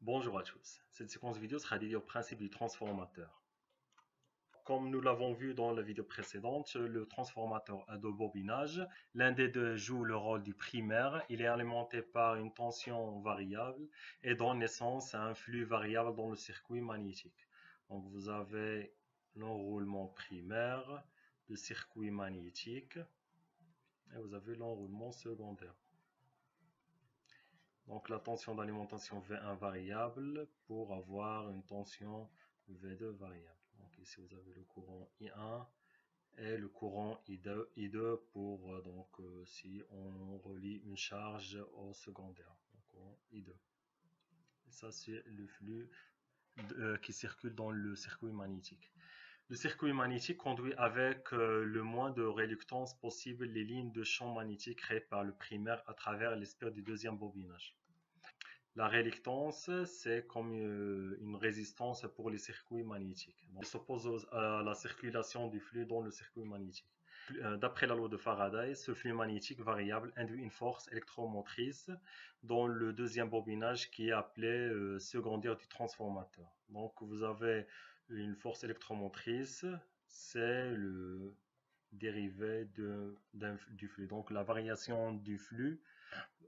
Bonjour à tous. Cette séquence vidéo sera dédiée au principe du transformateur. Comme nous l'avons vu dans la vidéo précédente, le transformateur a deux bobinages. L'un des deux joue le rôle du primaire. Il est alimenté par une tension variable et donne naissance à un flux variable dans le circuit magnétique. Donc vous avez l'enroulement primaire, le circuit magnétique et vous avez l'enroulement secondaire. Donc la tension d'alimentation V1 variable pour avoir une tension V2 variable. Donc ici vous avez le courant I1 et le courant I2 pour si on relie une charge au secondaire. Donc courant I2. Et ça c'est le flux qui circule dans le circuit magnétique. Le circuit magnétique conduit avec le moins de réluctance possible les lignes de champ magnétique créées par le primaire à travers l'espère du deuxième bobinage. La réluctance, c'est comme une résistance pour les circuits magnétiques. Donc, elle s'oppose à la circulation du flux dans le circuit magnétique. D'après la loi de Faraday, ce flux magnétique variable induit une force électromotrice dans le deuxième bobinage qui est appelé secondaire du transformateur. Donc vous avez une force électromotrice, c'est le dérivé du flux. Donc la variation du flux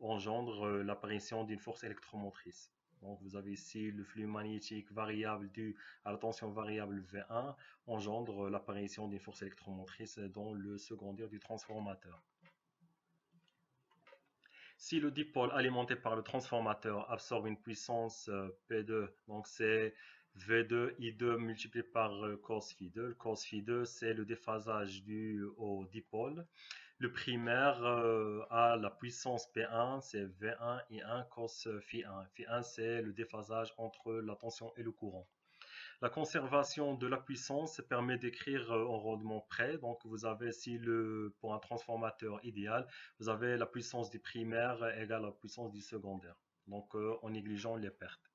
engendre l'apparition d'une force électromotrice. Donc vous avez ici le flux magnétique variable dû à la tension variable V1 engendre l'apparition d'une force électromotrice dans le secondaire du transformateur. Si le dipôle alimenté par le transformateur absorbe une puissance P2, donc c'est V2 I2 multiplié par cos phi2. Le cos phi2 c'est le déphasage dû au dipôle. Le primaire a la puissance P1, c'est V1 I1 cos phi1. Phi1 c'est le déphasage entre la tension et le courant. La conservation de la puissance permet d'écrire en rendement près. Donc vous avez ici pour un transformateur idéal, vous avez la puissance du primaire égale à la puissance du secondaire. Donc en négligeant les pertes.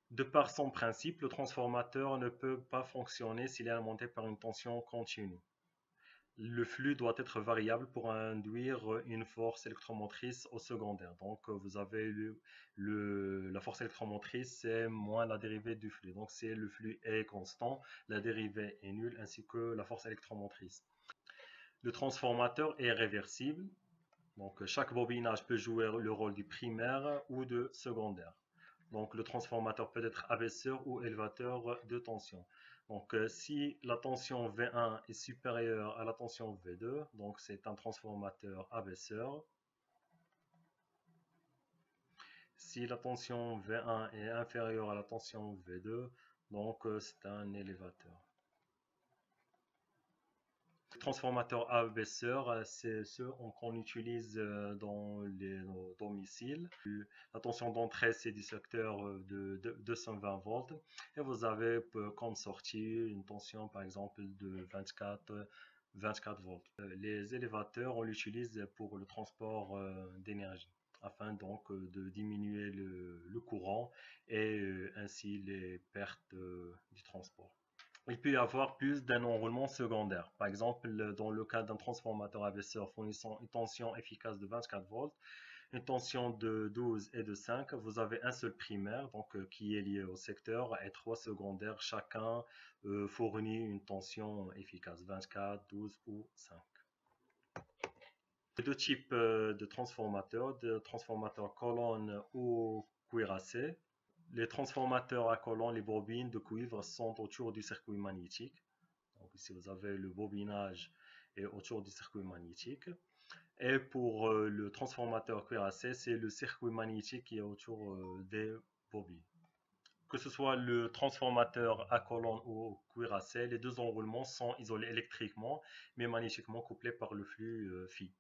De par son principe, le transformateur ne peut pas fonctionner s'il est alimenté par une tension continue. Le flux doit être variable pour induire une force électromotrice au secondaire. Donc vous avez la force électromotrice, c'est moins la dérivée du flux. Donc si le flux est constant, la dérivée est nulle, ainsi que la force électromotrice. Le transformateur est réversible. Donc chaque bobinage peut jouer le rôle du primaire ou de secondaire. Donc le transformateur peut être abaisseur ou élevateur de tension. Donc si la tension V1 est supérieure à la tension V2, donc c'est un transformateur abaisseur. Si la tension V1 est inférieure à la tension V2, donc c'est un élévateur. Les transformateurs abaisseurs, c'est ceux qu'on utilise dans nos domiciles. La tension d'entrée, c'est du secteur de 220 volts. Et vous avez comme sortie une tension, par exemple, de 24 volts. Les élévateurs, on l'utilise pour le transport d'énergie, afin donc de diminuer le courant et ainsi les pertes du transport. Il peut y avoir plus d'un enroulement secondaire. Par exemple, dans le cas d'un transformateur abaisseur fournissant une tension efficace de 24 volts, une tension de 12 et de 5, vous avez un seul primaire donc, qui est lié au secteur et trois secondaires. Chacun fournit une tension efficace, 24, 12 ou 5. Deux types de transformateurs colonne ou cuirassé. Les transformateurs à colonne, les bobines de cuivre sont autour du circuit magnétique. Donc ici vous avez le bobinage et autour du circuit magnétique. Et pour le transformateur cuirassé, c'est le circuit magnétique qui est autour des bobines. Que ce soit le transformateur à colonne ou cuirassé, les deux enroulements sont isolés électriquement, mais magnétiquement couplés par le flux phi.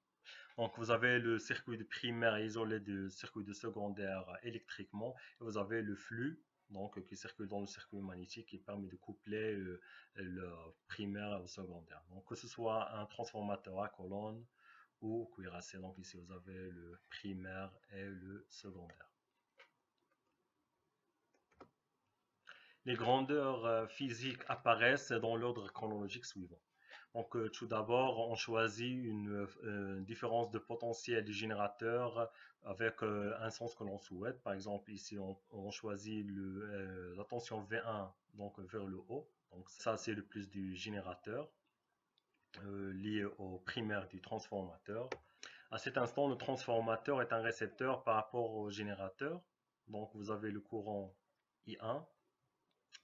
Donc vous avez le circuit de primaire isolé du circuit de secondaire électriquement, et vous avez le flux donc, qui circule dans le circuit magnétique qui permet de coupler le primaire au secondaire. Donc que ce soit un transformateur à colonne ou cuirassé, donc ici vous avez le primaire et le secondaire. Les grandeurs physiques apparaissent dans l'ordre chronologique suivant. Donc, tout d'abord, on choisit une différence de potentiel du générateur avec un sens que l'on souhaite. Par exemple, ici, on choisit la tension V1 donc vers le haut. Donc, ça, c'est le plus du générateur lié au primaire du transformateur. À cet instant, le transformateur est un récepteur par rapport au générateur. Donc, vous avez le courant I1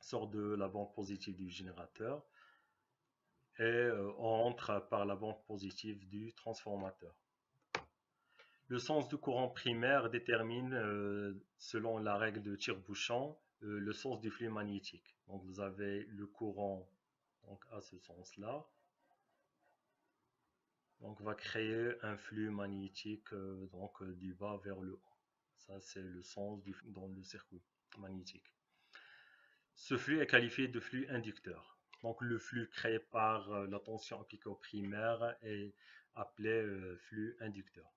sort de la bande positive du générateur et entre par la bande positive du transformateur. Le sens du courant primaire détermine, selon la règle de tire-bouchon, le sens du flux magnétique. Donc vous avez le courant donc, à ce sens-là. Donc va créer un flux magnétique du bas vers le haut. Ça c'est le sens dans le circuit magnétique. Ce flux est qualifié de flux inducteur. Donc le flux créé par la tension appliquée au primaire est appelé flux inducteur.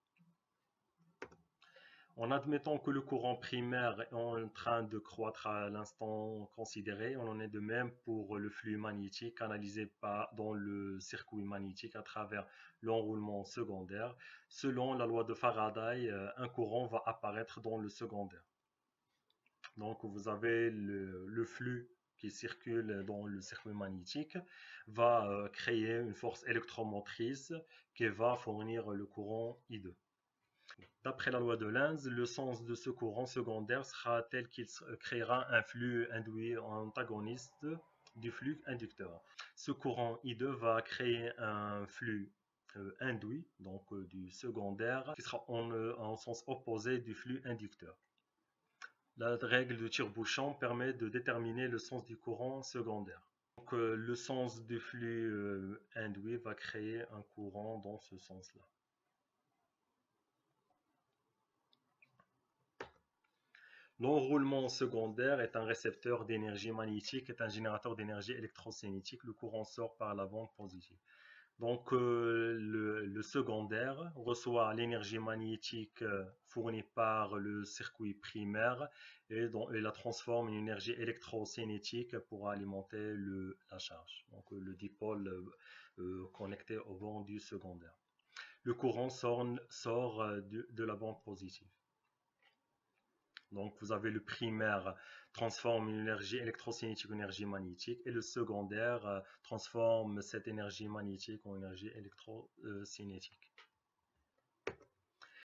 En admettant que le courant primaire est en train de croître à l'instant considéré, on en est de même pour le flux magnétique analysé dans le circuit magnétique à travers l'enroulement secondaire. Selon la loi de Faraday, un courant va apparaître dans le secondaire. Donc vous avez le flux qui circule dans le circuit magnétique va créer une force électromotrice qui va fournir le courant I2. D'après la loi de Lenz, le sens de ce courant secondaire sera tel qu'il créera un flux induit antagoniste du flux inducteur. Ce courant I2 va créer un flux induit, donc du secondaire, qui sera en sens opposé du flux inducteur. La règle de tire-bouchon permet de déterminer le sens du courant secondaire. Donc, le sens du flux induit va créer un courant dans ce sens-là. L'enroulement secondaire est un récepteur d'énergie magnétique, est un générateur d'énergie électrocinétique. Le courant sort par la bande positive. Donc le secondaire reçoit l'énergie magnétique fournie par le circuit primaire et la transforme en énergie électrocinétique pour alimenter la charge. Donc le dipôle connecté au banc du secondaire. Le courant sort de la bande positive. Donc vous avez le primaire transforme une énergie électrocinétique en énergie magnétique et le secondaire transforme cette énergie magnétique en énergie électrocinétique.